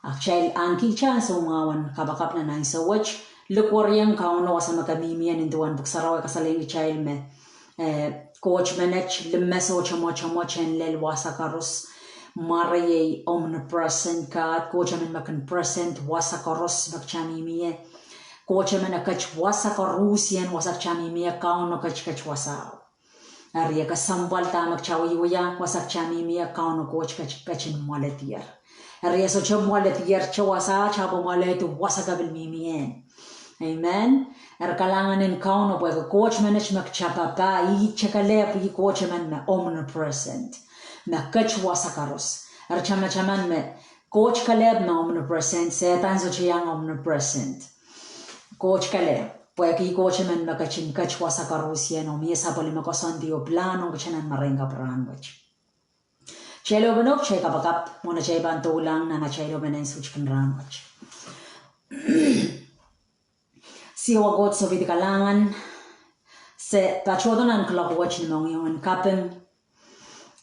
Actually, anki chance umawan kabakap na nang so watch look warrior kauno sa makamimian into one book sarawa kasaling child me coach manage limeso chamo chen lel wasakarus Marie omnipresent God coach man makan present wasakarus makchamimie coach man akach wasakarusian wasak chamimie kauno kach wasao Aria ka sambal tamak chawi waya wasak chamimie kauno coach kachin maletier Aria so chamualet yer chawasa chabumalet wasagabil mimien. Amen. Kalangan in kauno po coach manage makchapapa I chakalep I coach man me omnipresent. Makach wasakaros. Chaman me coach kaleb na omnipresent setan so chiyang omnipresent. Coach kaleb. Pweki coach man makachin kach wasakaros yan o miesa pali makasandi o plano kachanan marenga pranwach. Chelo banok chay kapakap muna chay banto lang na chaylo banen such kan ramach. Siwagot so vidi kalangan se pachodonan klapwach ni mong yung kapeng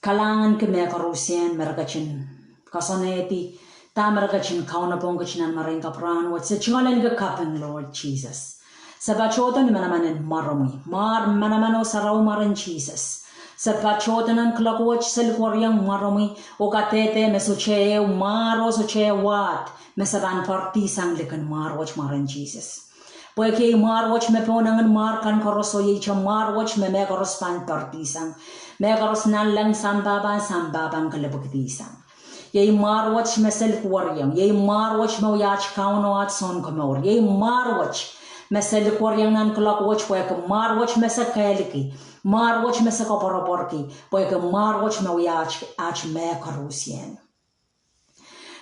kalangan ke me karusian merkachin kasoneti ta merkachin kauna pong kachinan maring kapran what se chingolen ke kapeng Lord Jesus. Sa pachodon ni manamanen marami manamano saraw maran Jesus. Sa pachotanan klakwach sa likoryang marami o katete mesuche maro suche wat mesaban partisang likan marwach maran Jesus. Pweke marwach me ponangan markan koroso ye cha marwach me megaros pan partisang megaros nan lang sambabang kalabagtisang. Ye marwach me sa likoryang ye marwach me uyach kauno at son kamor ye marwach me sa likoryang nan klakwach pweke marwach me sa kailiki Marwach me sa kaparaporki, pwede marwach me uyach ach me karusien.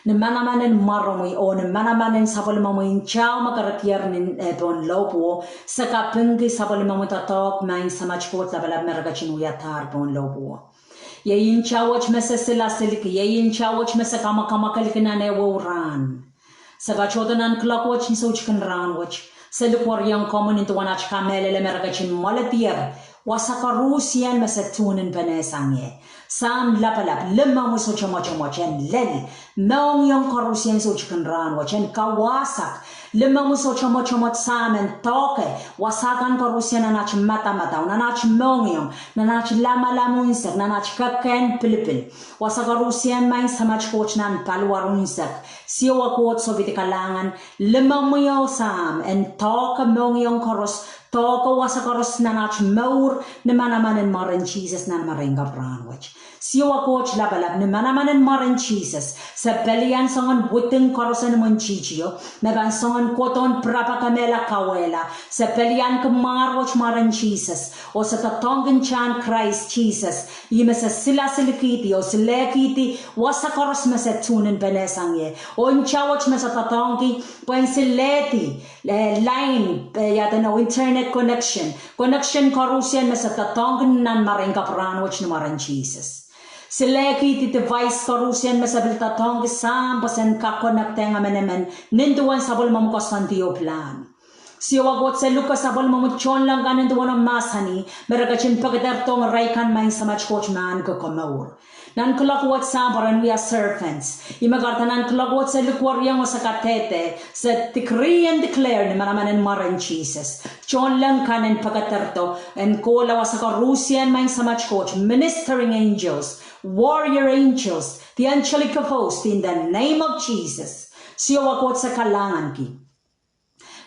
Ni manamanen marami o ni manamanen sapalimamoy chao makarakier ni pon lopo sa kapingi sapalimamoy tatok main sa machkot labalab meragachin uyatar pon lopo. Yayin chawach me sa silasiliki, yayin chawach me sa kamakamakalikin na newuran. Sa bachotanan klakwach ni sochkan ranwach, sa lukoryang common into wanach kamelele meragachin malatier, wasakarusian masatunin panesangye. Sam lapalap lima mo so chamo-chamo-chen lel. Meong yung karusian so chicken ran wachen kawasak. Lima mo so chamo-chamot samen toke. Wasakan karusian nanach mata-mata. Nanach meong yung. Nanach lama-lamunsek. Nanach kaken pilipil. Wasakarusian main samach coach nan palwarunsek. Siwa kot so vitikalangan. Lima mo yung sam. En toke meong yung karus. Toko wasakaros nanach maur. Ni manamanin marin Jesus nan maringa branwich. Siwa coach labalab ni manamanin marin Jesus. Sa pelian songon buting karosan mon chichio. Naban songon koton prapa kamela kawela. Sa pelian kamarwach marin Jesus. O sa tatongin chan Christ Jesus. Yime sa sila silikiti o silekiti. Wasakaros masatunin penesangye. O inchawach masa tatongi. Puen sileti. Line. Yata no internet connection. Connection karusian masa tatongin nan maringa branwich ni marin Jesus. Seleki ti device karusian masabilta tong sam pasen kakonekte nga menemen ninduan sabol mamukasantiyo plan. Siwagot sa Lucas sabol mamuchon lang ganin duwan ang masani meragachin pagdartong raikan main sa match coach man kakamawur. Nan kulakwat sabaran we are servants. Imagarta nan kulakwat sa lukwaryang o sa katete sa decree and declare ni manamanin maran Jesus. Chon lang kanin pagdarto and kulawa sa karusian main sa match coach ministering angels. Warrior angels, the angelic host in the name of Jesus. Siwakot sa kalangan ki.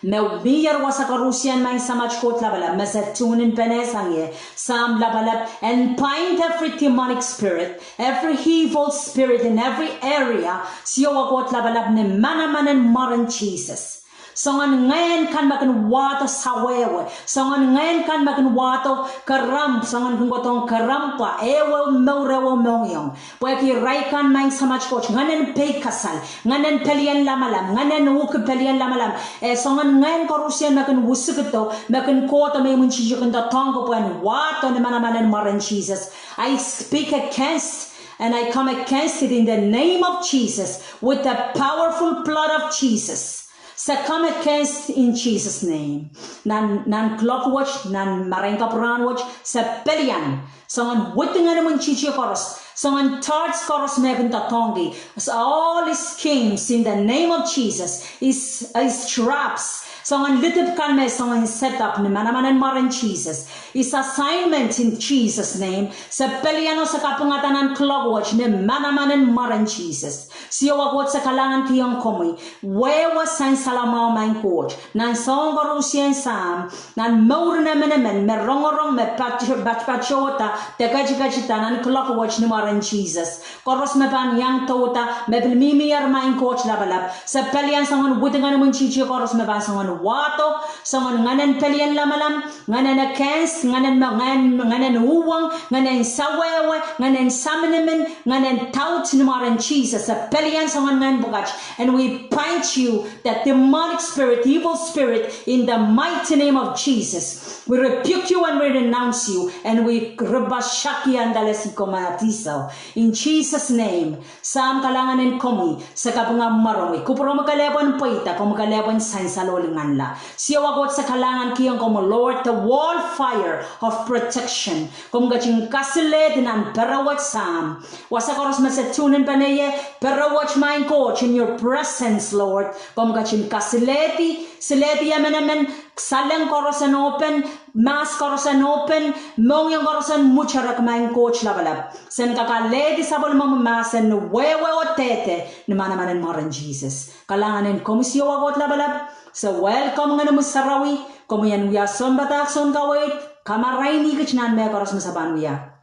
Mewbiyar wasa karusian main sa machkot labalab, masatunin penesangye, sam labalab, and bind every demonic spirit, every evil spirit in every area. Siwakot labalab ni manamanan maran Jesus. Songan ngayon kan makan wato sawewe. Songan ngayon kan makan wato karam. Songan kung gotong karampa. Ewe maurewo mongyong. Pweki raikan maing samach coach. Nganen pay kasal. Nganen pelian lamalam. Nganen wuk pelian lamalam. Songan ngayon karusian makan wusukito. Makan kota may munchijukan da tongo pwen wato ni manamanan maran Jesus. I speak against and I come against it in the name of Jesus with the powerful blood of Jesus. Sa come against in Jesus' name. Nan clockwatch, nan marengka pranwatch, sa pelian. Songan witingan naman chichi koros. Someone tarts koros megan tatongi. All his schemes in the name of Jesus, his traps. Someone little can someone set up ni manaman and mar in Jesus. His assignment in Jesus' name. Sa peliano sa kapungatanan clock watch ni manaman and mar in Jesus. Siya wagot sa kalangan kiyang komi. Where was Saint Salamao mein coach? Nan song Rusien Sam. Nan maur na menemen. Me rongorong me patchota. Te gajita nan clock watch ni mar in Jesus. Koros me pan yang tota. Me bilmimi yar mein coach labalab. Sa pelian someone butingan mun chichi koros me pan someone wato, someone nganen pelian lamalam, nganen kens, nganen uwang, nganen sawewe, nganen samenemen, nganen tout numaran Jesus, a pelian someone ngan bugach, and we punch you, that demonic spirit, evil spirit, in the mighty name of Jesus. We rebuke you and we renounce you, and we rebashaki andalesiko manatiso. In Jesus' name, Sam kalanganin komi, sa kapunga maromi, kupro makalebon poita, kumakalebon sain salolingan. Siya wagot sa kalangan kiyang como Lord, the wall fire of protection. Kung gaching kasiled nan perawat sam. Wasa koros masetunin paneye, perawat main coach in your presence, Lord. Kung gaching kasileti, sileti yamen, salang koros an open, mas koros an open, mong yung koros an mucharak main coach labalab. Sen kakaledi sabol mong masen wewe o tete, naman en maran Jesus. Kalanganin komisyo wagot labalab. So welcome nga na musarawi, como yan wiya son batak son kawait, kamaray ni kichnan me koros masaban wiya.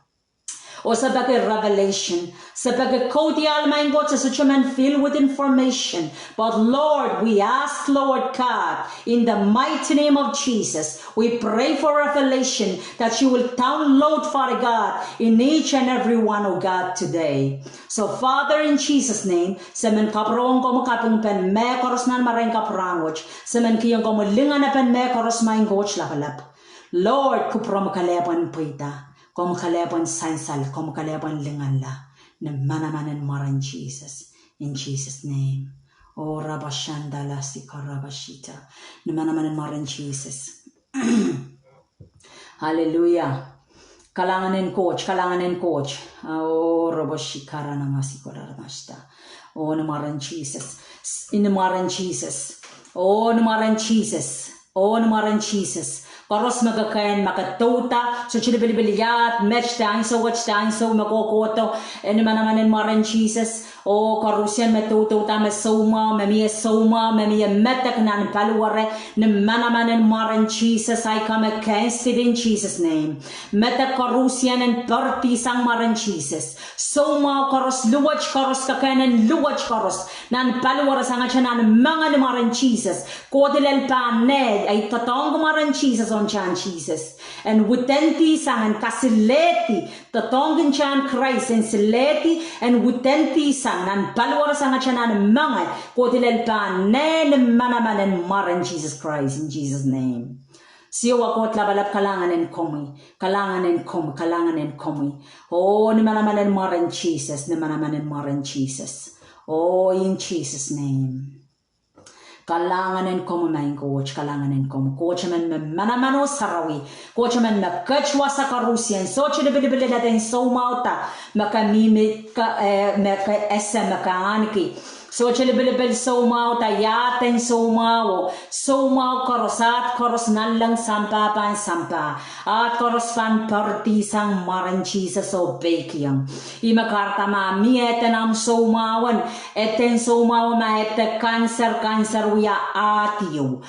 O sa bagay revelation, sa bagay kodi almain God sa suchaman filled with information. But Lord, we ask Lord God, in the mighty name of Jesus, we pray for revelation that you will download, Father God, in each and every one, oh God, today. So Father, in Jesus' name, sa men kaprong ko makapong pen me koros nan maring kaprangwach, sa men kiyong ko mulingan na pen me koros maing coach lakalap. Lord, kupro makalepan puita. Kom kalepan sainsal, kom kalepan linganla, na manamanan maran Jesus, in Jesus' name. Oh, Rabashandala Sikarabashita, na manamanan maran Jesus. Hallelujah. Kalanganin coach. Oh, Rabashikara na masikorabashta. Oh, namaran Jesus. In namaran Jesus. Oh, namaran Jesus. Oh, namaran Jesus. Paros magakain makatota so chilibilbiliyat match time so watch time so makokoto and naman en maran Jesus o karusian matuto ta mesoma memi soma memi metak nan paluare naman en maran Jesus. I come against it in Jesus' name. Metak karusian and party sang maran Jesus. Soma karos luwach karos kakanen luwach karos nan paluare sang chanan mga maran Jesus. Kodilel paned ay tatong maran Jesus on chan Jesus. And witenti sang and kasileti tatong chan Christ and sileti and witenti sang and palwara sang chanan mga kodilel paned manaman and maran Jesus Christ in Jesus' name. Siya wakot labalap kalanganin komi. Oh, ni manamanen maran Jesus. Oh, in Jesus' name. Kalanganin komi main coach, Coach man manamano sarawi. Coach man makachwa sa karusian. So chilibili natin so mauta. Makamimit ka, maka SM, makaaniki. So chilibilibili so mauta yaten so mau korosat koros nalang sampa pan sampa at koros pan party sang maran Jesus o bekiam imakarta ma mieten am so mauan eten so mau ma ete cancer wiya atio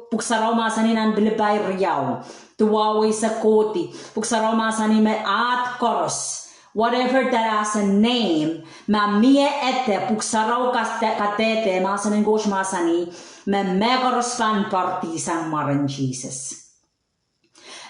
puksaraw masanin an bilibay riyaw tuwawi sa koti puksaraw masanin me at koros. Whatever that has a name, ma mie ete puksaraw katete masanin gosh masani me megaros fan party sang maran Jesus.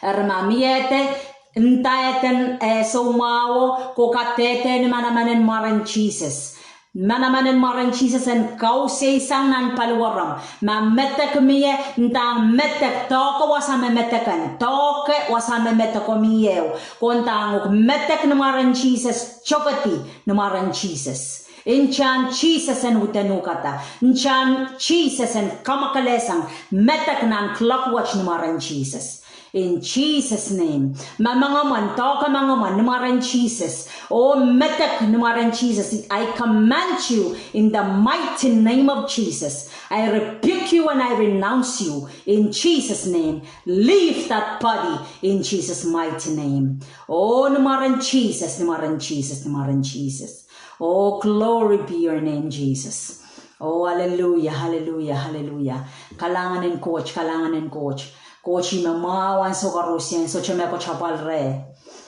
Ma mie ete ntaeten so mao ko katete ni manamanen maran Jesus. Manamanen maran Jesus and kause sang nan palwaram ma metek miye ntang metek toko wasame metekan toke wasame meteko miye kontang metek maran Jesus chokati maran Jesus inchan Jesus and utenukata inchan Jesus and kamakalesang metek nan clock watch maran Jesus in Jesus' name. Mamangaman, talk amangaman, numaran Jesus. Oh, metek numaran Jesus. I command you in the mighty name of Jesus. I rebuke you and I renounce you in Jesus' name. Leave that body in Jesus' mighty name. Oh, numaran Jesus, numaran Jesus, numaran Jesus. Oh, glory be your name, Jesus. Oh, hallelujah, hallelujah, hallelujah. Kalangan and coach, kalangan and coach. Coach, mamawan so karusian, so chameko chapal re.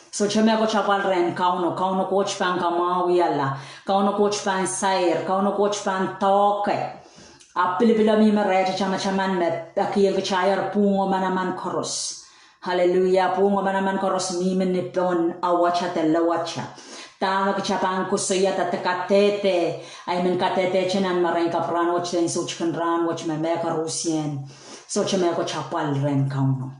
So chameko chapal re and kauno coach pan kamawiala. Kauno coach pan sair, kauno coach pan toke. Apilipila mi marete chamachaman me, akiyel kachayar pungo manaman koros. Hallelujah, pungo manaman koros mimen nipon awacha te lawacha. Tama kecapan kusuya tatekatete, ay men katete chenan maray kapran watch den so chicken ran watch me meka rusien, so chemeko chapal ren kauno.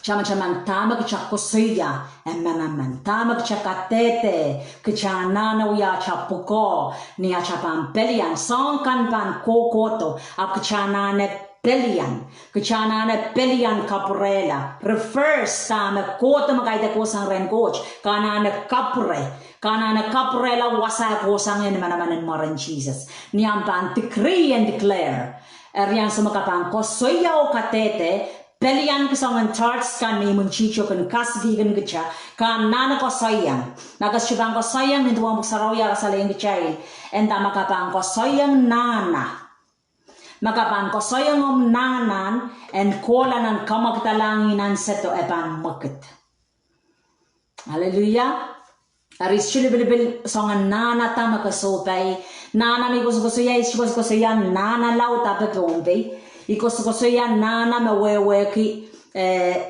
Chama chaman tama kechako suya, emanaman tama kechakatete, kechanana uya chapuko, ni achapan pelian, son kan pan kokoto, ap kechanane Pelian, kechanana pelian caprela, refers tama kota magaita kosang ren coach, kanana caprela wasa kosang en manaman maran Jesus. Niampan decree and declare, erian sumakapang kosoya o katete, pelian kasang charts kan ni munchicho kan kasdigan gacha, kan nana kosoyang, nagashibang kosoyang into ang saraw sa layang gachay, and tama kapang kosoyang nana. Makapang kosoyang nanan and kolanan kamagtalanginan seto epan makit. Hallelujah. Aris chilibilibil songan nana tama kasopay. Nana mi kusukusuya isikusukusuya nana lauta pepombe. Ikusukusuya nana meweweki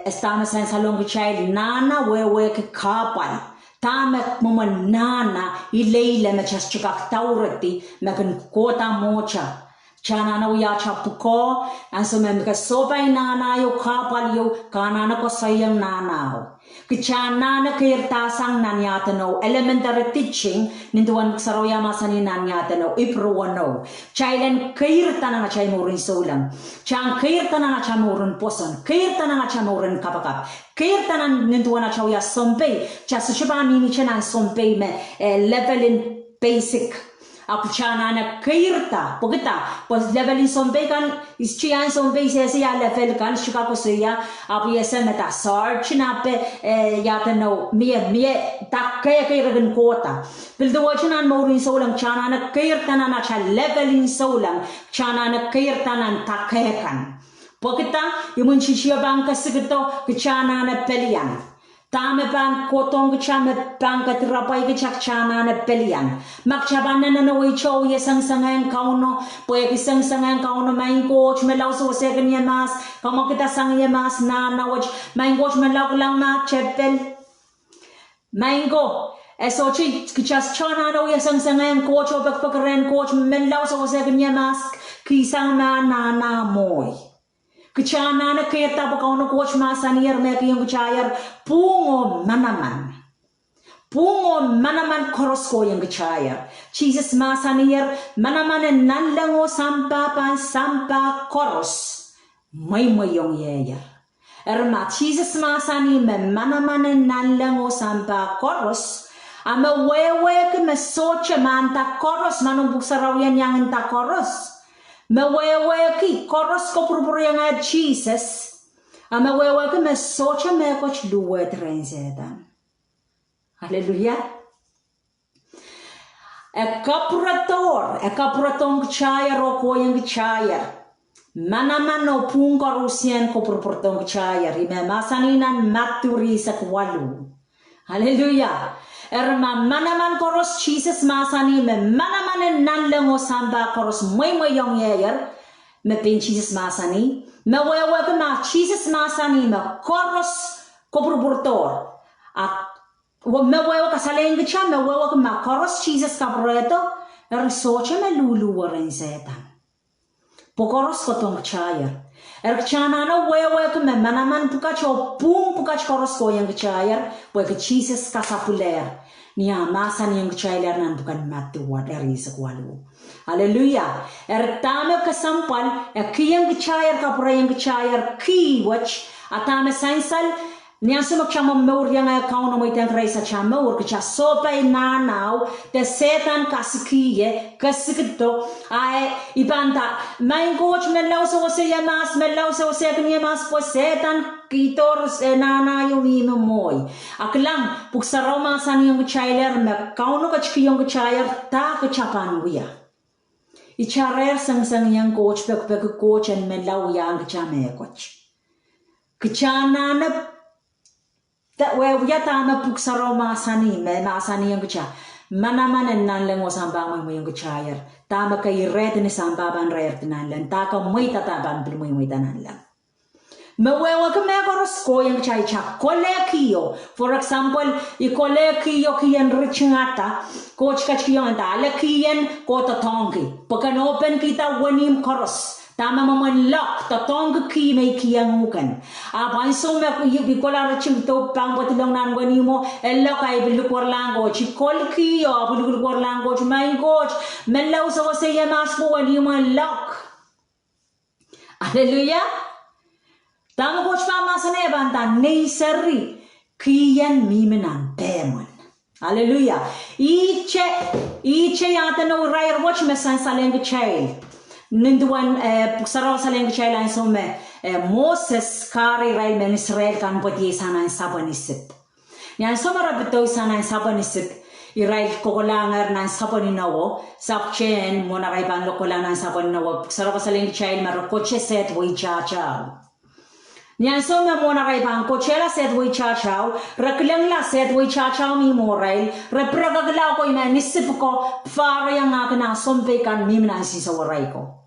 estamos en salon child nana weweki kapal. Tama muman nana ileile me chachikak taurati mekan kota mocha. Chanana uya chapuko, and so memka sobay nana yo kapal yo kanana ko sayang nana. Kichanana kirtasang nanyatano, elementary teaching, ninduan saroya masani nanyatano, ipruano. Chailen kirtana na chay morin solang. Chang kirtana na chamorin poson, kirtana na chamorin kapakap. Kirtana ninduan na chawya sompe, chasushibani ni chanan sompe me level in basic. Aku chana na kairta pagita pos level in sombe kan ischyan sombe siya level kan shika ko siya apu yesa meta sar china pe yata no mie takkaya kairan kota bildo wachana morin solang chana na kairta na cha level in solang chana na kairta na takkaya kan pagita yumun chichiya bangka sigito kichana na pelian Tame ban kotong chame banka trapai ke chakchana na pelian. Makchabana na naway chow ye sang-sangan kauno. Poye ki sang-sangan kauno main coach me lau so second ye mas. Kamo kita sang ye mas na nawaj main coach me lau lang ma chepel. Main go. Eso chi kichas chana na ye sang-sangan coach o bakpakaren coach me lau so second ye mas. Kisang na moy. Kechana na kaya tabo kauno coach masanir me kiyong kuchayar pungo manaman korosko yung kuchayar Jesus masanir manaman nanlango sampa koros may yung yeyar erma Jesus masani me manaman nanlango sampa koros ama wewe ke me soche manta koros manong buksaraw yan yang ta koros Mewewe ki koros ko purpurianga Jesus. Mewewe ki me socha me koch luwe trenzedan. Hallelujah. E kapratong chayar o koyang chayar. Manaman no punga rusien ko purpurtong chayar. Ime masaninan maturi sa kwalu. Hallelujah. Erma manaman koros Jesus masani me manaman nanlengo samba koros muy yong yeyer me pin Jesus masani me wewe ke ma Jesus masani me koros kopurburtor me wewe ka saleng cha me wewe ke ma koros Jesus kapreto soche me lulu waren zetan pokoros kotong chayar chana na wewe ke me manaman pukach o pum pukach koros ko yang chayar ke Jesus kasapuler niya masan yang chayar nan bukan matu wat eri sekwalu hallelujah tame kasampal kiyang chayar kapra yang chayar ki watch Atame sainsal niyan sumak chama maur yang account mo itang raisa chama maur ka sopay nanaw te setan kasikiye kasikito ay ibanta main coach melaw so se yamas melaw so se yamas po setan kitor nana yung moy aklang puksaraw masan yung chailer me kauno ka yung chair ta ka chapan wiya icharer sang yang coach pek coach and melaw yang chame coach kachana na we tama puksaro masani yang kecha mana nan leng wasambang mo yung kechayer tama kay red ni sambaban red nan lang taka moy tataban bil moy tanan lang mawewa ka megoros ko yung chay cha kolekiyo for example I kolekiyo kiyan richingata coach kachiyo anta lekiyen ko tatongi pakan open kita wanim koros tama maman lock tatong ki may kiyang mukan apan so me ku yubi kola rachim to pang patilong nan gani mo ello kay bilukor lango chikol ki yo bilukor lango my coach melaw so se yamas po wani mo lock hallelujah tama coach pa masane banta nei serri kiyan mimenan demon hallelujah iche yata no rayar watch me san saleng child Ninduan puksaraw sa leng chailan so me Moses kari rai men Israel kan pati sana sabanisip. Yan so marabito sana sabanisip Israel kokolangar nan sabaninawo sakchen mo na kay pan lokolan nan sabaninawo puksaraw sa leng chail marokoche set way cha. Yan so me mo na kay pan kochela set way cha raklang la set way cha mi moral repragagla ko ina nisip ko faro yang akana sompe kan mimna si sa waray ko.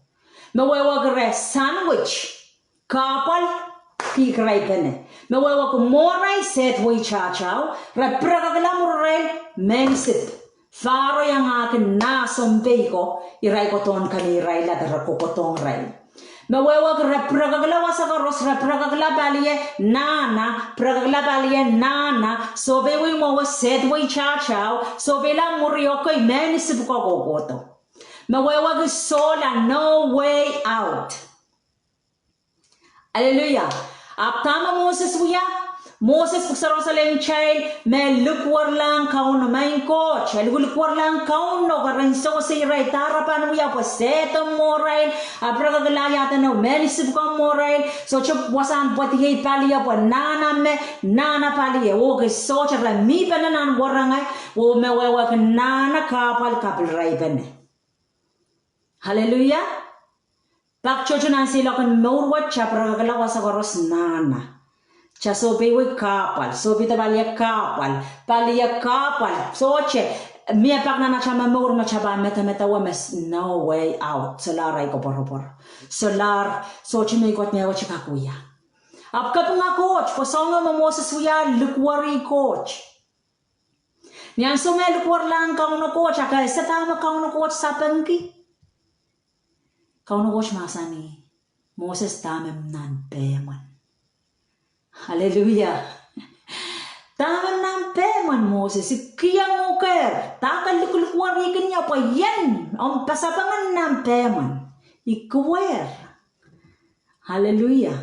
Mawawag sandwich kapal kikray kene mawawag moray set way chachaw repragagla moray menisip faro yang akin na sompe ko iray ko ton kami iray la rakokotong ray mawawag repragagla wasagaros repragagla baliye nana sobe way mo set way chachaw sobe la muriyo ko menisip ko gogoto mawawag sola no way out. Hallelujah. Aptama Moses wiya. Moses puksaro sa leng child me lukwar lang kaun main coach. Lukwar lang kaun no karenso si ray tarapan wiya po seto moral. Apragagalaya no menisip ko moral. So chup wasan pati palia po nana palia. Okay so chara mi pananan warangay. Wo mawawag nana kapal ray pene. Hallelujah. Pak chocho nan sila kan mawat cha pragalawa sa koros nana. Cha sobe we kapal, sobe tabalia kapal, palia kapal. Soche mia pak nana cha mamur ma cha ba meta wa mes no way out. Solar ko poropor. Solar soche me kot mewa cha kakuya. Apka nga coach, posonga mo Moses wiya lukwari coach. Niyan so me lukwar lang kauno coach akay sa tama kauno coach sa pangki. Kauno coach masani Moses tamem nan peman. Hallelujah. Tamem nan peman Moses kiyang uker takal lukwar ikan niya pa yan ang pasapangan nan peman ikwer. Hallelujah.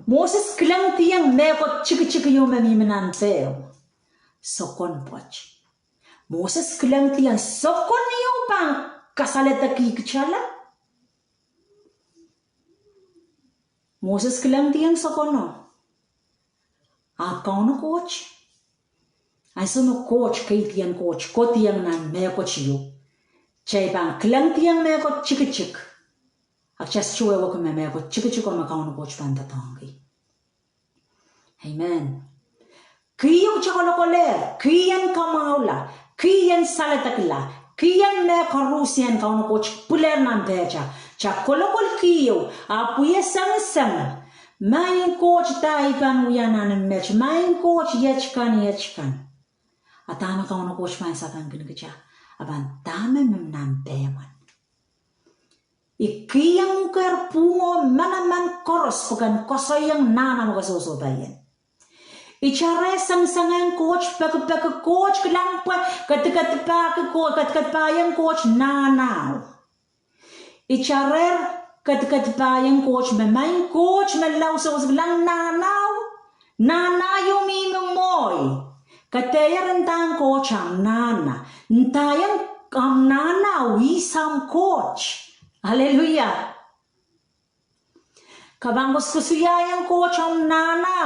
Moses kilang tiyang meko chiki yung mamimanan peo. Sokon poch. Moses kilang tiyang sokon yung pang kasaleta kikichala. Moses kilang tiyang sokon no. Akaw no coach. Ay so no coach kay tiyang coach. Ko tiyang nan meko chiyo. Chay bang kilang tiyang meko chiki. Ak chas chuwe wako me meko chiki o makaw no coach pantatongi. Amen. Kiyong chakolokoler, kiyan kamaula, kiyan salatakla, kiyan me karusian kauno coach puler nan pecha, chakolokol kiyo, apuye sang. Main coach taipan uyanan mech, main coach yechkan. Atama kauno coach man sakang kinkecha, aban tame nan peman. Ikiyang uker pungo manaman koros bukan kosoyang nana mo kasosobayan. Ichare sang-sangang coach, pag coach, kalang pa, kat pa yang coach, nanaw. Icharer, kat bayang coach me main coach me lau so lang nana yumi moy kataya rentang coach am nana ntayang am nana wisam coach haleluya kabang kusuyayang coach am nana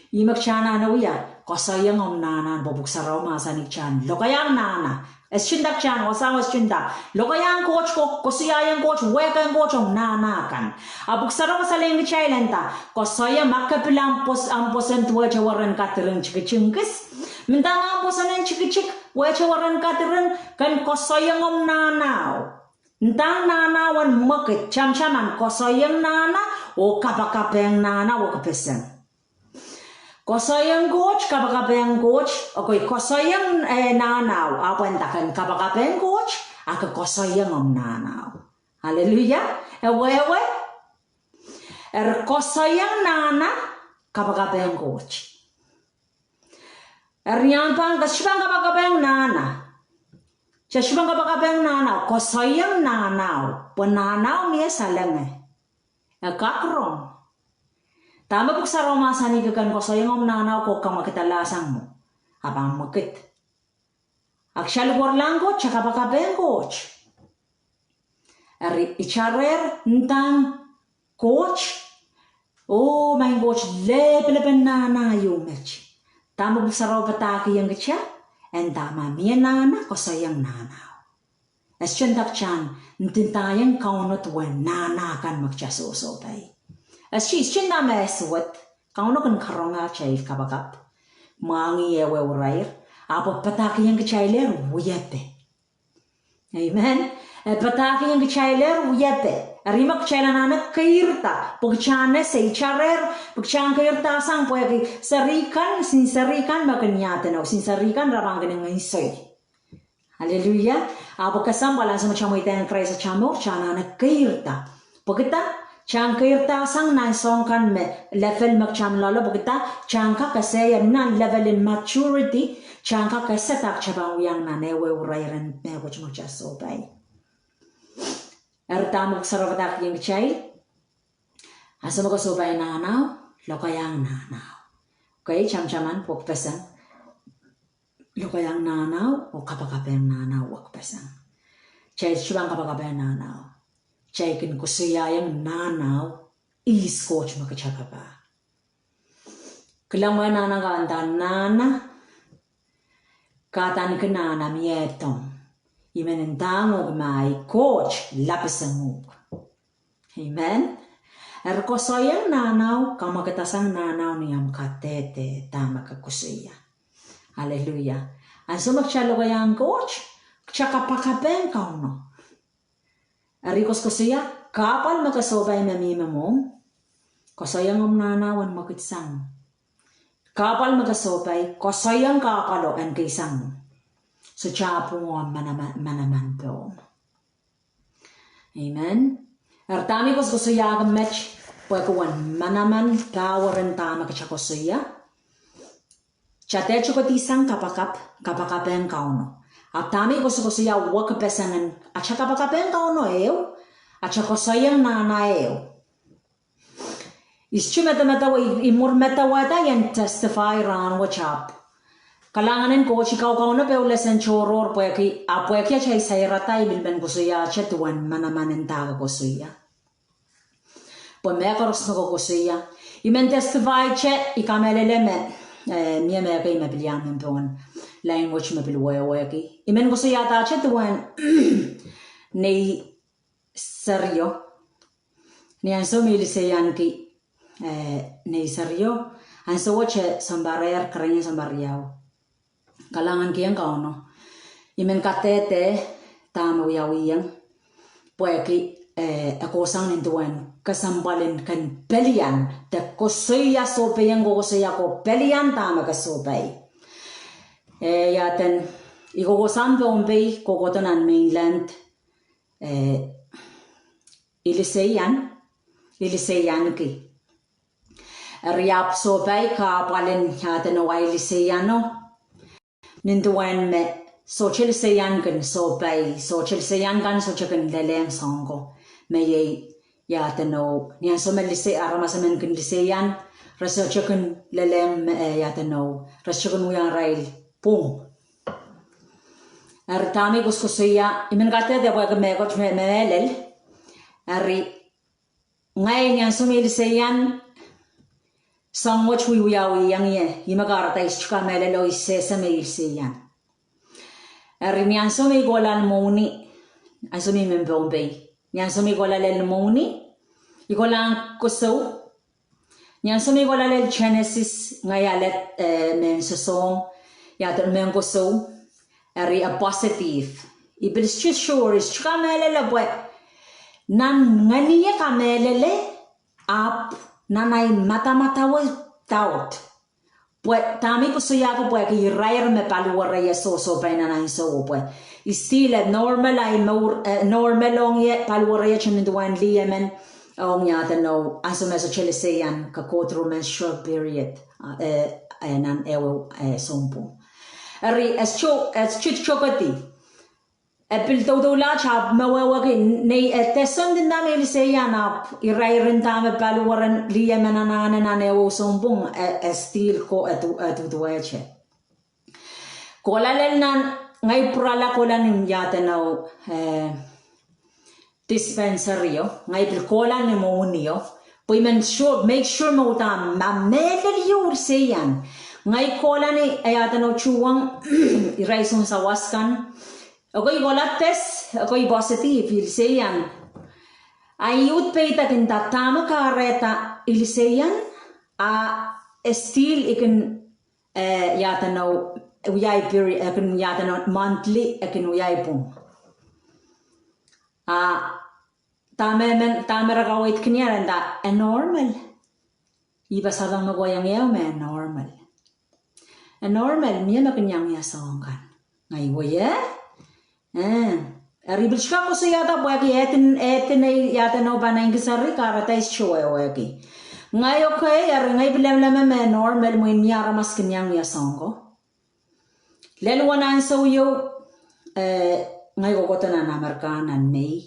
imak chana na wiya kasayang am nana bobuk saraw masanik chan lokayang nana es chindak chan wasawa chindak lokayang coach ko kusuyayang coach wekang coach am nana kan abuk saraw masaling chailenta kasaya makapilang pos am posen tuwa jawaran katereng chikchingkis mintang am posen chikchik wa jawaran katereng kan kasayang am nana ntang nana wan makit cham-chaman kasayang nana o kapakapeng nana o kapesen kasayang coach kapakapeng coach okay kasayang nanaw awan takan kapakapeng coach aka kasayang am nanaw haleluya ewe kasayang nana kapakapeng coach yang pang kasibang kapakapeng nana Chashibang kapakapeng nanaw kasayang nanaw pananaw niya salang kakrong tama po sa romasani kakan kasayang am nanaw ko kang makitalasang mo abang makit aksyal lang ko tsaka kapakapeng coach icharer ntang coach oh my coach lepelepen nanayo mech tama po sa pataki yang kaya en tama miya nana kasayang nanaw. Es chendak chan ntintayang kaunot wen nana kan magchasusopay. Es chis chinda meswat kauno kan karonga chay kabakap. Mangi ewe urair apo pataki yang kachayler wuyepe. Amen. Pataki yang kachayler wuyepe. Rimak chaylanana kairta pagchane say charer pagchan kairta sang pwede sarikan sinsarikan makanyata no sinsarikan rabangan ng isoy haleluya apo kasam wala sa macam iten Christ chamor chana na kairta pagita chan kairta sang na song kan me level makcham lalo pagita chan ka kasi na level in maturity chan ka kasi tak chabang yang na newe urairan me wach mo chaso bay Ertamok sarabatak yung chay. Asa mo kasubay nanaw, lokayang nanaw. Okay, cham-chaman, wak-pesang. Lokayang nanaw, o kapakapeng nanaw, wak-pesang. Chay chubang kapakapeng nanaw. Chay kin kusuyayang nanaw, is-coach makachaka pa. Kilang mga nanang kaanta, nana, katan ka nana, miyetong. Imenentang may coach lapisangog. Amen. Erkosoyang nanaw kamakatasang nanaw niyam katete tama kakusiya. Hallelujah. Ang sumaksyalo kayang coach tsaka pakapeng kauno. Erikos kusiya kapal makasobay mamima mo kosoyang nanawan makitsang. Kapal makasobay kosoyang kapalo ang kaisang. So chapo mo manaman po. Amen. Artami ko gusto ya match pwekuan manaman kawaran tama kachako suya. Chate chuko tisang kapakapeng kauno. Artami ko gusto ya wak pesanan acha kapakapeng kauno eo acha ko sayang nana eo. Ischu meta imur meta wada yan testify ran wachap. Kalanganin ko chikaw na pero lesen choror pueki apueki chay sayratay bilben kusuya chetuan manamanen taga kusuya. Pomekaros no kusuya. Imen testify che ikamelele me miya me kay mabiliyan men pon language mabilweki. Imen kusuya ta chetuan nei seryo. Ni anso miliseyan ki nei seryo anso wache sambarer karenya sambariyaw. Kalangan kiyang kauno. Imen katete tama uyawiyang. Pueki akosang nintuan kasambalin kan pelian. Te kosuya sopeyang kosuya ko pelian tama kasopay. Yaten ikokosan dombay kokotonan mainland. Iliseyan ki. Riap sopay kapalin yaten away iliseyano. Nintuan me social sayan kan so bay social sayan kan so chakan leleng songko may yatano niyan so melise aramasamen kin liseyan research kun lelem yatano research kun yang rail pum tami gusto siya imen kate de ba me coach me melel ari ngai niyan so meliseyan somewhat we yang ye imagara is chuka melelo isse sa meliseyan ari niyan so me golan moni aso me Bombay niyan so me golal moni ikolang kuso niyan so me golal Genesis ngayalet men song yater men kuso ari a positive ibis sure is kamelele bwe nan ngani kamelele up nanay mata wa doubt bwe tami kuso yako bwe ki rayer me paluwara yeso so pa nanay so bwe istile normal ay normal long ye paluwara ye chinduan liyemen ong yata no aso meso cheleseyan ka kotro menstrual period nan ewo sompo ari as chit chokati epil todo la chap mawawa ki nei teson din dami liseyan ap irairin dami paluwaran liyemen nan ewo sompo estil ko etu dueche kolalel nan ngay prala kolan yata no dispensario ngay kolan ni mo niyo poi make sure mo ta mamedel yur seyan ngay kolan ni ayata no chuwang iraison sa waskan ako'y golates ako'y positive ilseyan ayut peita tinta tama kareta ilseyan a still ikin yata no uyay period akin yata no monthly akin uyay pong tamera kawait kanya randa normal iba sabang magoyang yaw me normal miya makanyang yasongkan ngayon aribil shka ko sa yata buwagi etin ay yata no ba na ingisari karata is choy wagi ngayon kay ngay bilamlama me normal mo inyara mas kanyang yasongko lelwanan sa uyo ngay kokoto na namarka nan May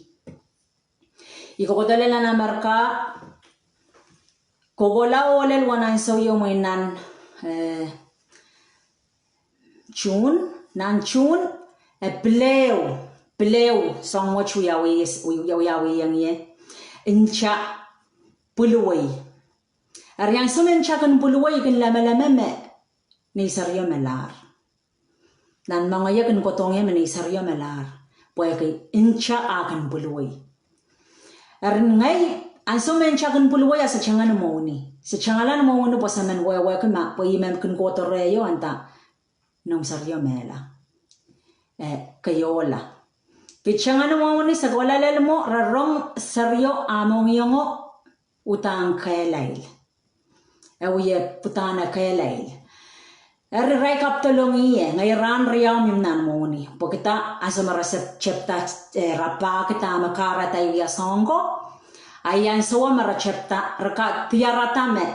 ikokoto lela namarka kogola o lelwanan sa uyo mo nan June pleo song what uyawi yang ye incha puluway aryang sumencha kan puluway kan lama me ni saryo melar nan mga yakin kotongnya meni saryo melar poe kay incha akan puluway arin ngay anso mencha kan puluway sa changan mo ni sa changalan mo no pasamen wewe kan ma po imem kan kotoreyo anta nung saryo mela kayola kichangan mo ni sa kolalel mo rarong saryo among yongo utang kailail uye putana kailail rai kaptolong iye ngayran riyaw mimnan mo ni pagkita asa marasap chepta rapa kita makara tayo yasongko ayan sawa marachepta raka tiarata me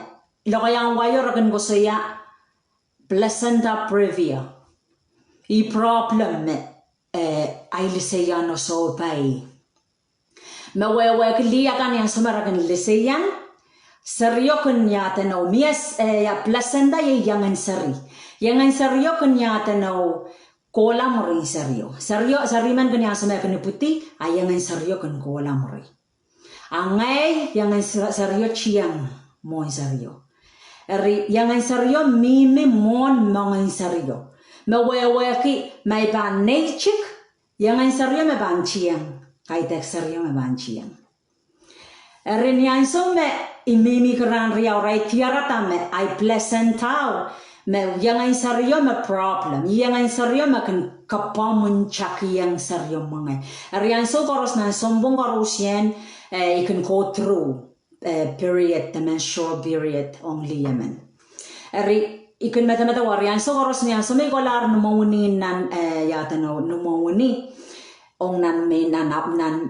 lokayang wayo rakan ko saya placenta previa i problem me ay liseyan no so pay mawewe kiliya kan yang sumarakan liseyan seryo kunyata no mies ya placenta yangan seri yangan seryo kunyata no kola mori seryo sariman kanya sama kan puti ayangan seryo kan kola mori angay yangan seryo chiang mo seryo yangan seryo mimi mon mangan seryo mawewe ki may ban nechik yangan seryo me ban chiang kaitek seryo me ban chiang rin yan so me imimi karan riyaw ray tiarata me ay placentao me yangan seryo me problem yangan seryo me kan kapamun chak yang seryo mga riyan so koros na sombong korosyen ikan go through period the menstrual period only yaman ikan mata warian so koros niya so may kolar numawuni nan yata no numawuni ong nan may nan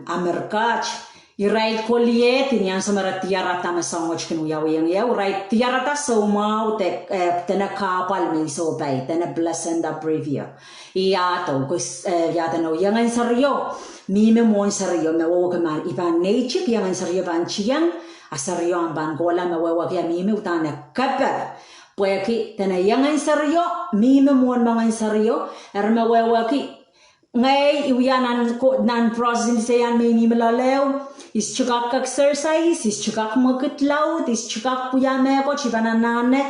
Amerikach Irai koliet ini yang semera tiara tama sangwach kenu yawi yang ya urai tiara ta so mau te tena kapal mi so bai tena blessed da brevia ia to kus ya ta no yang serio mi me mon serio me wo ke man iban nature yang serio ban chiang aserio ban gola me wo ke mi me utana kapal pueki tena yang serio mi me mon mangan serio me wo ki ngai iwianan ko nan processing sayan me mi melaleu is chukak exercise is chukak makit laut is chukak puya me ko chibananane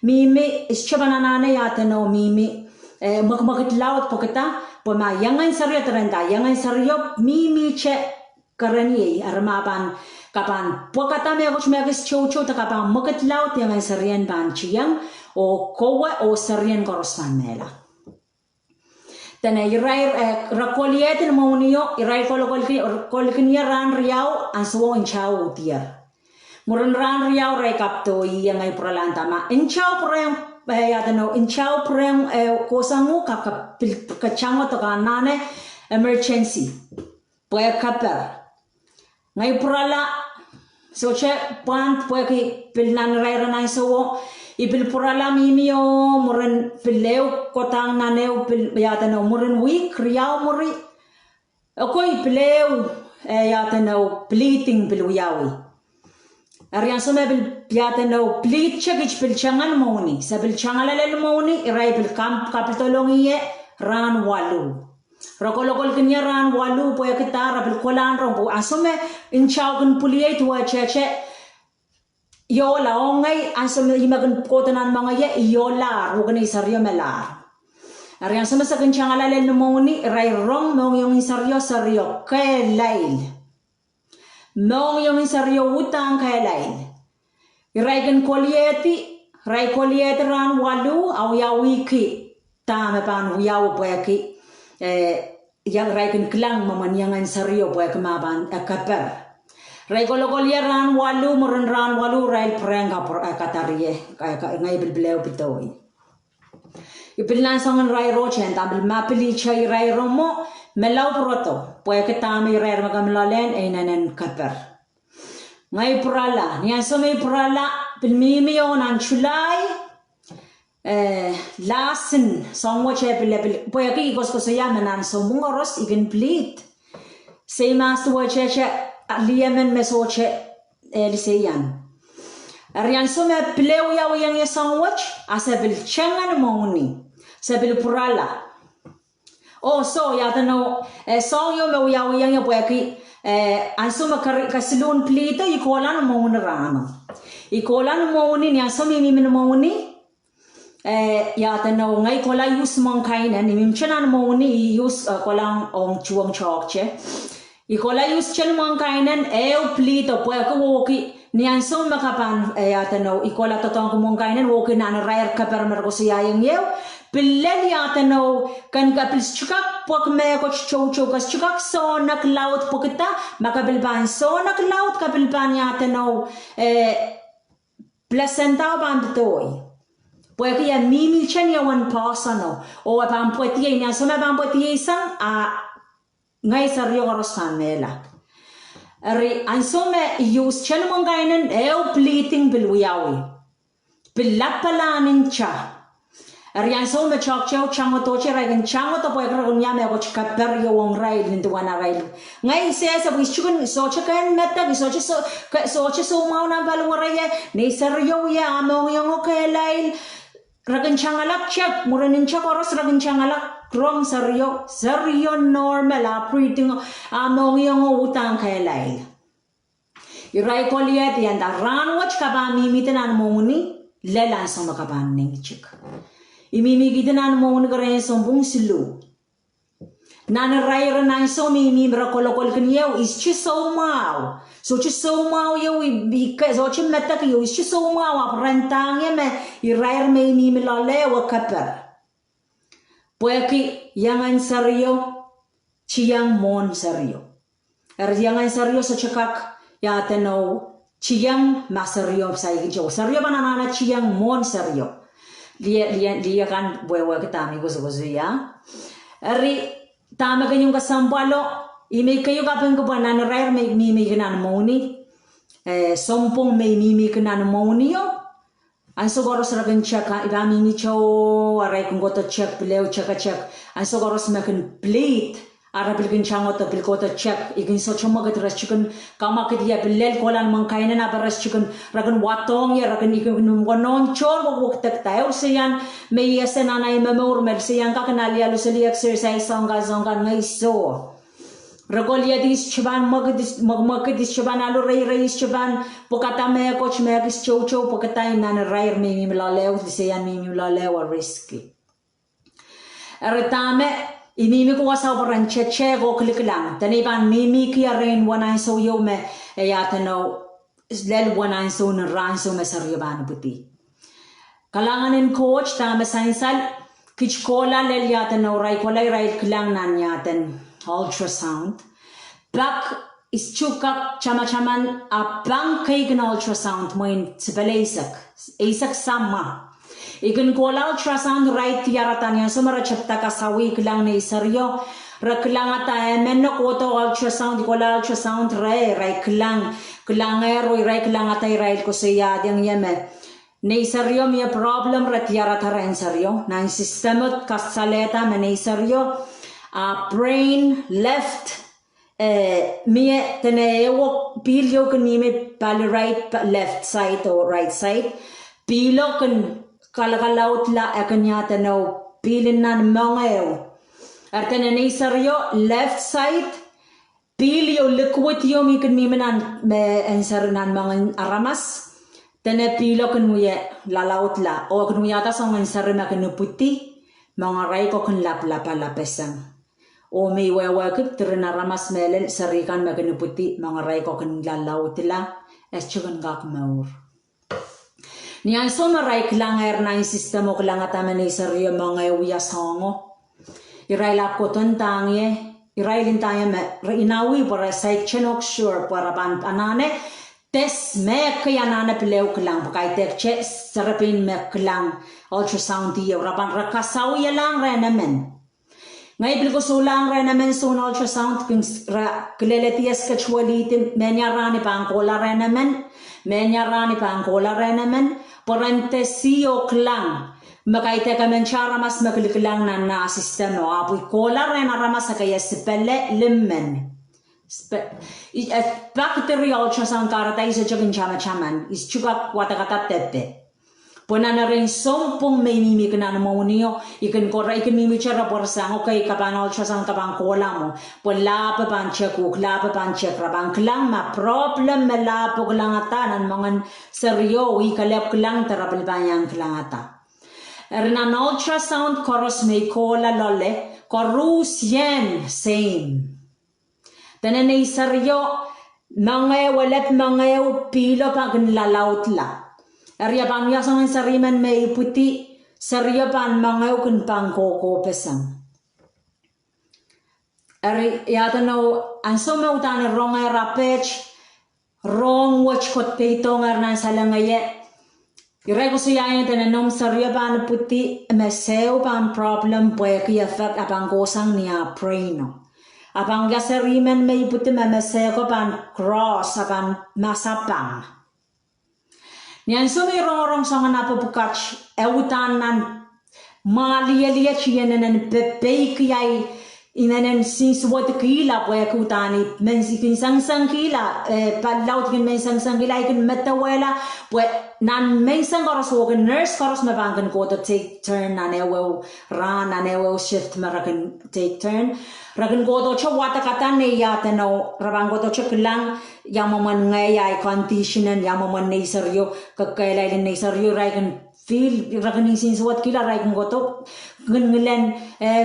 mimi is chibananane yatano mimi makit laut poketa poma yangan saryo terenda yangan saryo mimi che karani armaban kapan pokata me ko chmegis chocho ta kapan makit laut yangan saryan ban chiang o kowa o saryan korosman mela tena irai rakoliet el monio irai kolkinia ran riau ansuo inchao tiar muran ran riau rai kapto yang ai pralanta ma inchao prem ya teno inchao prem kosangu kachango to kanane emergency poe kaper ngai prala soche pant poe ki pilnan rai ranai so Ibil purala mimio muren pileu kotang naneu pil yatano muren week riau muri okoi pileu yatano pleating pilwiawi arian some bil yatano pleat chagich pil changan moni sabil changalal moni irai pil camp kapitolongie ran walu rokolokol kenya ran walu poya kitara pil kolan rompo asome inchau kun puliet wa cheche yo la ongai ansem imagan kotanan mga ye yo la rugani saryo melar arian sama sa kencangala len moni rai rong mong yung saryo kay lail mong yung saryo utang kay lail rai gan kolieti rai koliet ran walu aw ya wiki tame pan yaw poeki yang rai gan klang mamanyangan saryo poek maban akaper Rai kolokolier ran walu muren ran walu rai prenga katarie ngai bilbeleu pitoi. Ipilan sangan rai rochen tabil mapili chai rai romo melau proto poe ketami rai magamlalen einanen kaper. Ngai prala nian somi prala pilmimi onan chulai lasin songwa che pile poe ki kosko ya menan somungoros igen plit. Sei mas tuwa cheche Liamen mesoche eliseyan. Arian some pleu ya yang sandwich asabil changan moni. Sabil purala. Oh so ya tano song yo me yang ya poeki ansuma kasilun plito ikolan moni rano. Ikolan moni ni asumi min moni ya tano ngai kola use mankaina ni mimchanan moni use kolang ong chuang chokche. Ikola yus chen mongkainan plito poe ko woki nian som makapan yatano ikola totong ko mongkainan woki nan rair kaper mer ko siya yang yew pillen yatano kan kapil chukak pok me ko chocho kas chukak so nak laut pokita makabil ban so nak laut kapil ban yatano placenta ban toy poe ko ya mimi chen ya wan pasano o ban poetie nian som ban poetie sang a ngai saryo korosan mela. Ari ansome use chen mongainen pleating bilwiawi. Bilapalanin cha. Ari ansome chok chow chango toche ragan chango to poe kro nyame ko chikaper yo wong rail into wana rail. Ngai se sa wichukun so chakan meta so so mau na balwaraye ne saryo ya among yung okelail. Ragan changalak chak muranin chakoros ragan changalak Krong saryo normal operating among yung utang kay lail. Irai koliet yan da ranwach kabami mitinan moni lelan sa makaban ning chik. Imimigitan moni kare sombong silu. Nanaray ranay so mimi rakolokol kanyaw is chisomaw. So chisomaw yaw ibika so chimetak yaw is chisomaw aprentang yame irai may mimi lalewa kaper. Pueki yangan saryo chiyang mon saryo. Yangan saryo sa chakak yateno chiyang masaryo sa ijo. Saryo banana chiyang mon saryo. Liya kan buewa kita mi gusto ya. Eri tama kanyong kasampalo imi kayo kapeng ko nan rare mi kinan moni sompong mi kinan moni yo an sogoros ragan check iba mi cho aray kung goto check bileo check an sogoros makin plate arabil kin chango to pilko to check igin so chomagat ras chicken kama kitiya bilel kolan mang kaina na baras chicken ragan watong ya ragan igin wonon chor wok tak tayo siyan may yesen anay mamur mer siyan ka kanali alu sali exercise songa may so Ragolia dis chaban magdis chaban alu ray chaban pokata me coach me gis chow pokata nan ray me milaleo siyan me milaleo risky eretame Inimi ko wasaw paran cheche go klik lang. Taniban mimi kia rain wanay so yo me yata no lel wanay so na ran so me saryaban puti. Kalanganin coach tama sainsal kichkola lel yata no ray kolay ray klang nan yatan ultrasound. Bak is chukak chama-chaman a bang kay ultrasound mo in sibelaisak. Isak sama. Ikan kola ultrasound right tiaratanya sumara chapta kasawi klang ni seryo raklang ata menno koto ultrasound kola ultrasound ray klang ray klang ata ray ko siya yang yeme ni seryo mi problem ratiarata ren seryo na sistemot kasaleta me seryo brain left mi tenewo pilyo kan mi pal right left side or right side pilo kan kalakalaut la akanyata no pilin nan mangeo artana ni seryo left side pilio liquid yo mi kan mi manan me answer nan mangan aramas tene pilo kan muye lalaut la o kan muya ta song answer ma kan puti mangarai ko kan lap pesang o me wewa kit trena ramas melel sarikan ma kan puti mangarai ko kan lalaut la es chugan gak maur Niyan so maray klang na sistema ko lang ataman ni seryo mga uyasongo. Iray la ko tangye, iray lintaya me inawi para sa chenok sure para ban anane tes me kaya nana pileo klang pakay tek che sarapin me klang ultrasound iyo raban rakasaw ya lang renamen. Ngay bilgo so lang renamen so ultrasound kung kileletias kachwalitim menyarani pa ang kola renamen menyarani pa ang kola renamen Parentesio klang makaita ka menchara mas makliklang na sistema apoy kola ren aramas kaya spelle limmen bacterial ultrasound karata isa jogin chaman is chuka watakata tepe pona na rin sompong may mimi ka na namonio ikan kora ikan mimi chara porasang okay kapan ultrasound kapang kola mo pala pa pancheck rabang klang ma problem malapo klang atanan mga seryo ikalap klang tarapil banyang klang ata erna ultrasound koros may kola lole korus yen same tanan ay seryo mga walat mga pilo pa lalaut la Arya pan yasang sariman may puti sarya pan mangaw kun pang koko pesang. Ari yata no anso me utan wrong rapech wrong watch kot peitong arnan salangaye. Iray ko siya yung tananom sarya pan puti meseo pan problem puwe ki effect apang kosang niya preno. Apang gasariman may puti meseo ko pan cross apan masapang. Niyan so may rong sa nga napapukach ewutan nan maliya chiyan nan pepe kiyay inanan sinswat kila po yakutani mensikin sang kila palaut kin mensang kila ikin metawela po nan mensang koros wogan nurse koros mabangan ko to take turn nanewo ran nanewo shift marakan take turn ragan ko to chawata katan ne yata no rabang ko to chaklang yamaman ngay conditionen yamaman ne seryo kakailan ne seryo ragan feel ragan sinswat kila ragan ko to gungulan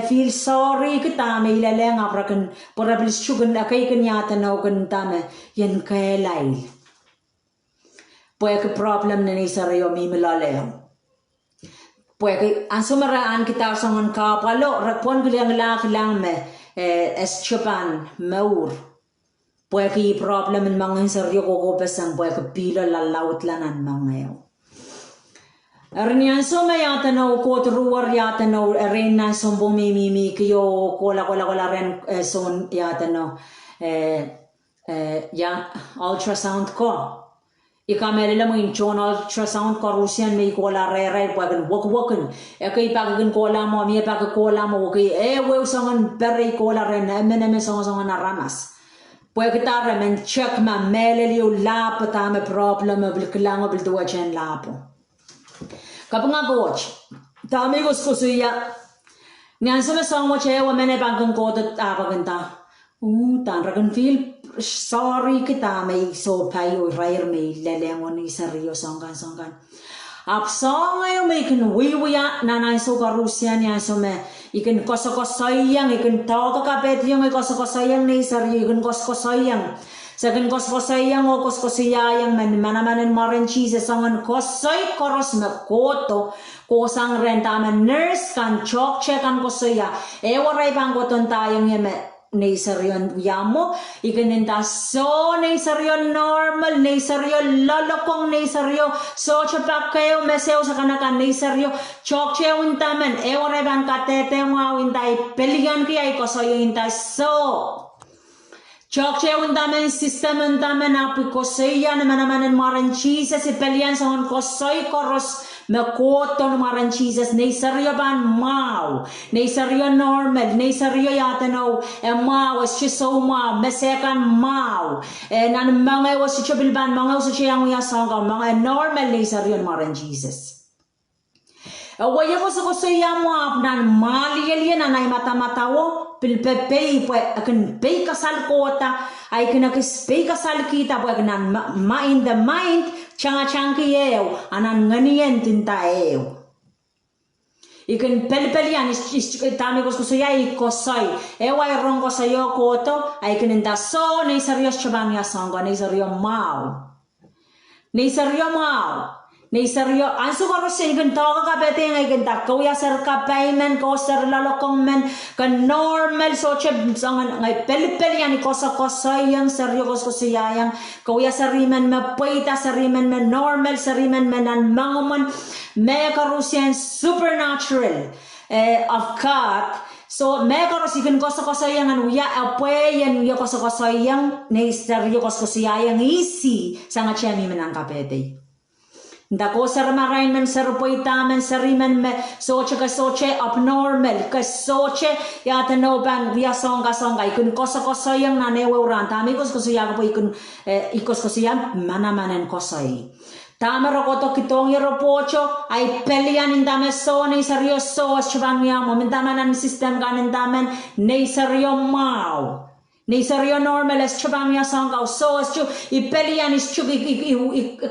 feel sorry kita may ilaleng aprakan porabilis chugan akay kanyata na ugan tama yan kailay puwag problem na nisaryo may milaleng puwag ang sumaraan kita sa ngon kapalo rakpon kulang lang me es chupan maur puwag problem ng mga saryo ko pesang puwag pilo lalaut lanan mga yaw Rinian so me yata no ko ruar yata no ren na so bomi mi kyo kola ren son yata no ya ultrasound ko ikamele mo inchon ultrasound ko rusian me kola re pagan wok e kai pagan kola mo mi pagan kola mo kai we songan berry kola ren me songan na ramas poi kita remen check ma mele liu lap ta me problem bil klango bil do chen lapo kapanga goch ta amigos ko suya nyan sama song che wa mene bangang ko ta paganta tan ragan feel sorry kita may so payo rair may lelengon ni serio songkan ap song ayo may kan wiya nanay so karusian yan so me ikan kosayang ikan tawa kapet yung kosayang ni serio ikan kosayang Sagan kosayang o kosayang manamanan maran cheese sangan kosay koros me koto kosang renta man nurse kan chok kan kosaya waray bang koton tayong yeme nei seryon yamo ikanenta so nei seryon normal nei seryo lalokong nei seryo so chapak kayo meseo sa kanakan nei seryo chok untaman waray bang katete ngawintay peligan kaya kosayo intay so Chokche undamen system undamen api koseya na manaman maran cheeses ipelian sa on kosoy koros me koto maran cheeses nei seryo ban mau nei seryo normal nei seryo yata no mau es chiso mau mesekan mau nan mga was chibilban mga us chiyang ya sanga mga normal nei seryo maran cheeses Waya ko sa yamo apnan mali yelien anay mata wo pilpepe po akan pay kasal kota ay kanakis pay kasal kita po akan in the mind changa kiyew anan nganien tintaew ikan pelpelian is tami ko sa yai kosay way rong ko sayo koto ay kanenda so nei serious chabang ya sanga nei serious mau Nei seryo ansu ko rosin kan tawa ka bete ngai kan takaw ya ser ka payment ko ser lalokong men kan normal so che sangan ngai pel yani ko sa yang seryo ko sayang ko ya serimen me paita serimen me normal serimen men an mangoman me ka rusian supernatural of God so me ka rosikan ko sa sayang an uya apwe yan uya ko sa sayang nei seryo ko sayang isi sanga chemi men an ka bete Dako ser marain men ser poita men serimen me soche abnormal ka soche ya tano ban via songa ikun kosa yang nane uran tami kos ya ko ikun ikos ya mana manen kosai tamero koto kitong yero pocho ay pelian indame so nei serio so chban ya momentaman system ganen damen nei serio mau Nei serio normal es chaban ya sanga so es chu ipelian is chu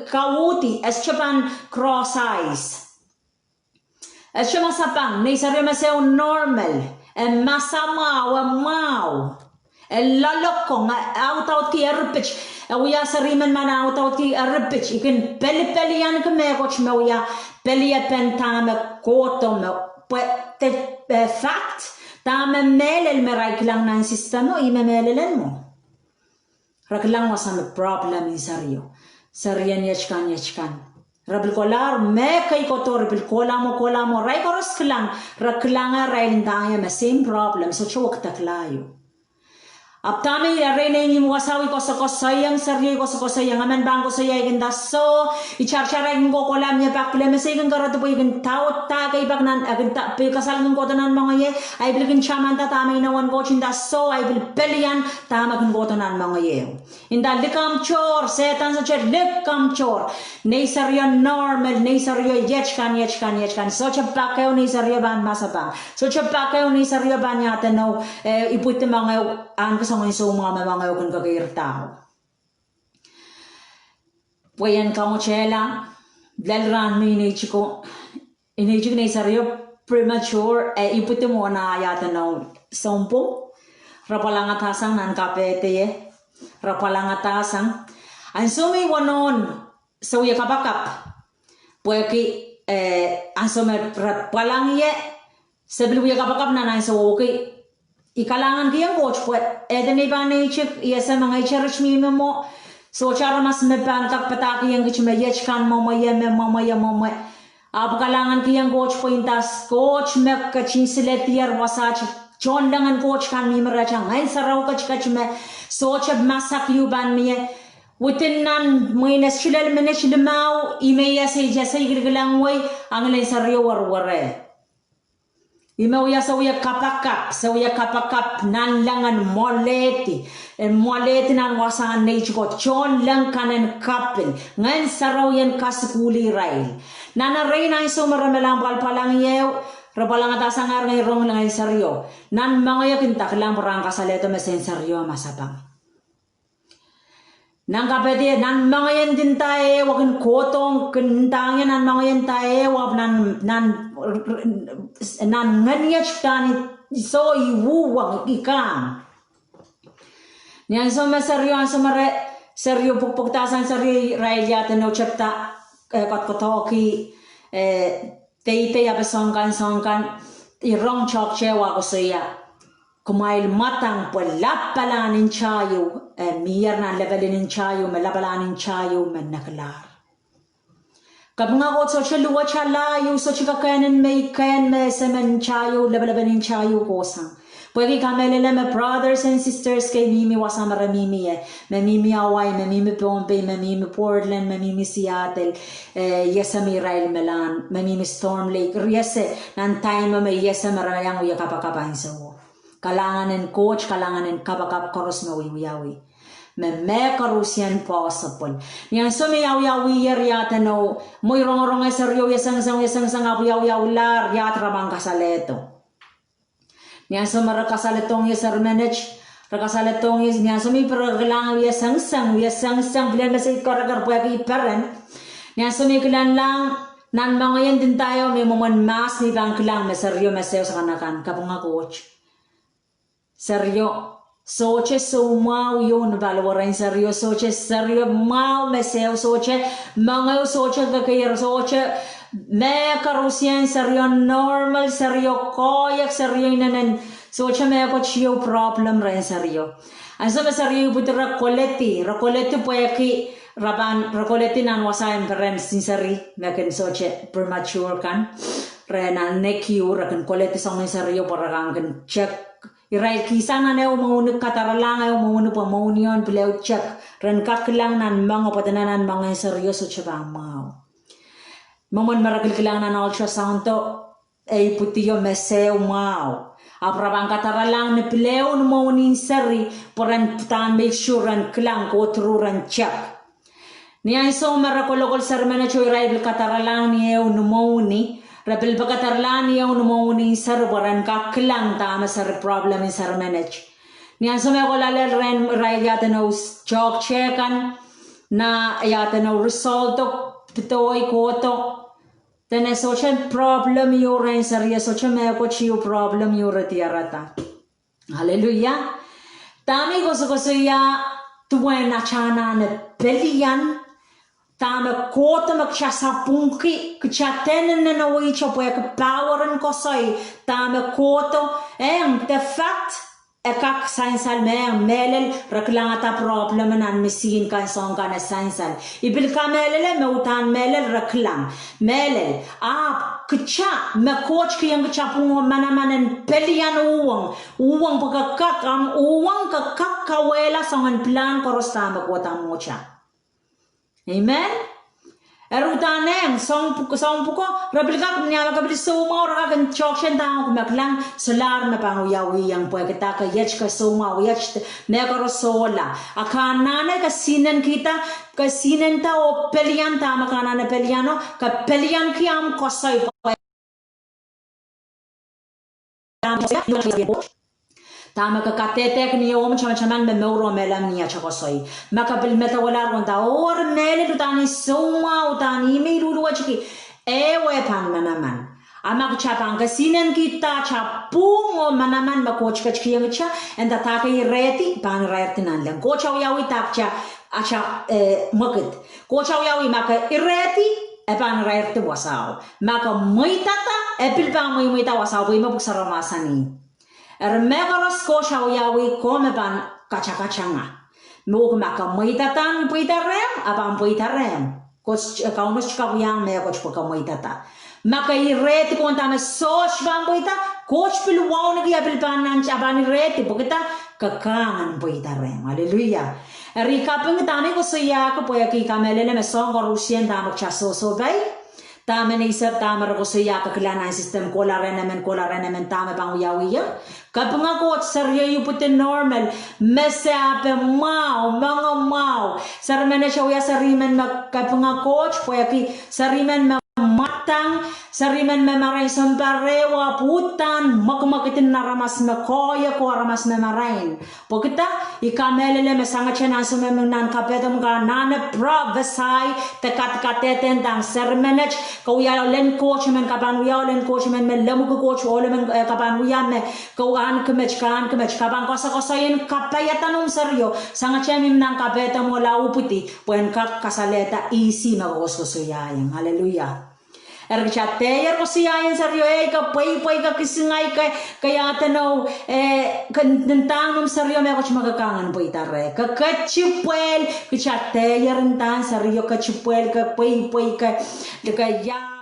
kauti es chaban cross eyes es chama sapang nei serio meseo normal en masama wa mau el lalokong auto ti erpich ya serimen man auto ti erpich ikin pelian ke me coach me ya pelia pentame koto me fact Tama melel merai lang ng sistema mo, imemelelen mo. Raklang wasam problem in serio. Serian yechkan. Rabil kolar me kay kotor bil kola mo ray koros klang raklanga ray lindaya me same problem so chok taklayo. Aptami rene ni wasawi ko sa sayang seryo ko sa sayang amen bang ko saya igenda so icharchara ngo ko lam niya pakle me say garo to igin taot ta kay bag nan agin ta pe kasal ng ko tanan mga ye ay bilgin chaman ta tami na wan ko chinda so ay bil pelian tama kin ko tanan mga ye inda likam chor setan sa chet likam chor nei seryo normal nei seryo yechkan so chapakaw nei seryo ban masabang so chapakaw nei seryo ban yata no iputte mga ang kasangay so mga kan kagayar tao. Puyan ka mo chela, dalran mo inaichi ko na isaryo premature, iputi mo na yata na sompo, rapalangatasang nan kapete rapalangatasang, ang sumi wanon, sa uya kapakap, puwaki, ang sumi rapalangye, sabi uya kapakap na nang sa okay, Ikalangan kiyang coach po, eden iba na ichik, iya mga church mo, so chara mas me pantak pataki yang kichme yechkan mamaya. Ab kalangan kiyang coach pointas coach mek kachin siletier wasach chon langan coach kan mi meracha ngain sarau kach me soch masak yuban mi within nan minus chilal minutes limau imeya say jasay girgilang way ang lay saryo warware Imauya sauya kapakap nan langan moleti nan wasangan neichko chon lang kanen kapil ngan saraw yan kasukuli rail nana reina iso maramelang palpalang yew rapalang atasangar ngay rong lang saryo nan mga yakintak lang parang kasaleto mesen saryo masapang nang kapete nan mga yan din tayo wakin kotong kentangyan nan mga yan tayo wap nan nganyach tani so iwuwang ikang niyan so masaryo ang sumare seryo pukpuktasan saryo railya tano chapta katkotoki teite songkan irong chokche wakosuya kumail matang palapalanin chayo miyar na levelin chayo malapalanin chayo manaklar Kapag ako so siya luwa siya layo, so siya kakayanin may semen chayo, labalabanin chayo kosang. Pwede kamelele me brothers and sisters kay mimi wasama ramimi Mamimi Hawaii, mamimi Bombay, mamimi Portland, mamimi Seattle, yesami Rail Melan, mamimi Storm Lake, yese, nan time may yesa maramang uya kapakapahin sa wo. Kalanganin coach, kalanganin kapakap koros na wiyawi. Me karusian possible. Yang so me yawi yer yata no muy rong seryo yesang apu yawi lar yat rabang kasaleto. Yang so mara kasaletong yeser manage rakasaletong yes yang so me pergelang yesang bilen masay karagar po yaki peren. Yang so me kilan lang nan mga yan din tayo may momon mas ni bang kilang meseryo meseo sa kanakan kapunga coach. Seryo Soche so mau yun balawaran seryo soche seryo mau meseo soche mga soche kakayar soche me karusian seryo normal seryo koyak seryo inanan soche me ko chiyo problem ren seryo anso me seryo buti rakoleti puya ki rakoleti nan wasayan peren sinseri mekin soche premature kan renan nekiu rakan koleti song seryo para kan check Irai kisang na neo maunu kataralanga o maunu pa maunion pileo check ren kaklang nan mga patanan mga seryoso chaba mau. Mamon maragil kilang nan ultrasound to ay putiyo meseo mau. Aprabang kataralang ni pileo no maunin seri poran putan make sure ran klang ko true ran check. Niya iso marakolokol sermena choy irai bil kataralang ni eo no mauni Rapil pagkatarlani yung numuuning sarwaran kaklang tama sa problem in sar manage. Niyan so may ako lalal ren ray yata no chok checkan na yata no result pitoy koto. Tene so chen problem yung ren sarya so chen may ako chiyo problem yung retiarata. Hallelujah. Tami ko so ya tuwen na chana na pelian. Tama kota magsiya pungki kachatenen na naway siya po yung poweran ko sa'y tama koto the fact kak sainsal melel raklangata problem nan misin kan song kan sainsal ibil ka melele mautan melel raklang melel kcha me coach kiyang kchapung manamanen pelian uwang pagkakak uwang kakakawela songan plan koros tama kota mo siya Amen. Erutaneng song puko rabilga kunyama kabili soma ora kan chokshen tang kumaklang solar na panguyawi yang po kita ka yech ka soma yech ne ka sola akana ne ka sinan kita ka sinan ta o pelian ta makana ne peliano ka pelian kiam kosai Tama ka katetek ni om chaman me meuro melam ni achakosoi makabil meta wala ronda or mele dutani soma utani me rudu wachiki ewe pan manaman ama chapang kasinen kita chapung o manaman makoch kachkiyang cha and ataka ireti pan reti nan lang ko chaw yawi takcha acha makit ko chaw yawi maka ireti pan reti wasao maka moitata epil pa moita wasao imo puksaramasani Megaros ko yawi come ban kacakacanga. Mo maka moitatan puitarem, abang puitarem. Kos kaunos chikawiyang me koch pagka moitata. maka I reti ko tama sosh bang boita coach piluwaw na kaya pilpanan chabani reti pokita kakangan boita reng haleluya rika peng tami ko siya ko poya ki kamelele me song ko rusien tamak chaso so bay tame ni sab tame ko siya ka klana system ko la renemen tame bang yawiya kapenga ko seryo yu putin normal mese ape mau mga mau sarmene siya sarimen kapenga coach poya ki sarimen matang sariman memaray samparewa putan makmakitin na ramas makoya ko ramas memarain pokita ikamelele mesanga chena sumemunan kapetam ka nana prophesy tekat kateten tang sermenech ko ya len coach men kapan ya len coach men lamu ko coach ole men kapan ya me ko an kemech kapan kosa-kosayin kapayatanum seryo sanga chemim nang kapetam wala uputi puen kak kasaleta isi magososuyayang haleluya ergchateyer ko siya seryo ka pay ka kisingay kaya tanaw kantang num seryo me ko magakangan po itare ka kachipwel kichateyer ntan seryo kachipwel ka pay ka kaya